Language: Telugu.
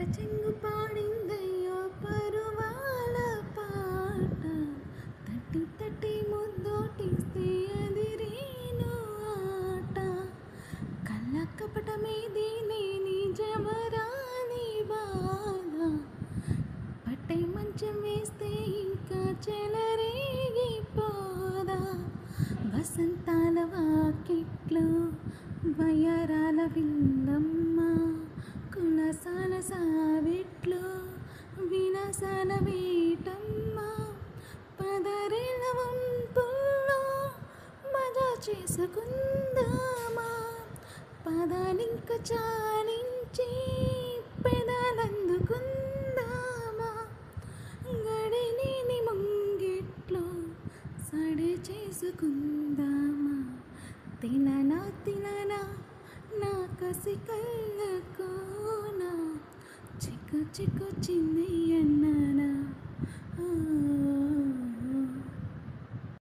చెంగు పాడిందయ్యో పరువాల పాట. తట్టి తట్టి ముద్దోటిస్తే అదిరేను ఆట. కళ్ళ కపటమేది నేని జమరాని బాధ. పట్టే మంచం వేస్తే ఇంకా చెలరేగిపోదా. వసంతాల వాకిట్లో వయరాల విందమ్మ. కులసాల సావిట్లో వినసాల వేటమ్మ. పదరేళ్ళ వంపుల్లో మజా చేసుకుందామా. పదాలింక చాలించి పెదాలందుకుందామా. గడిలేని ముంగిట్లో సడి చేసుకుందామా. తిననా తిననా నా కసి కళ్ళకోనా. చిక్కు చిక్కు చిన్నయ్యన్నానా.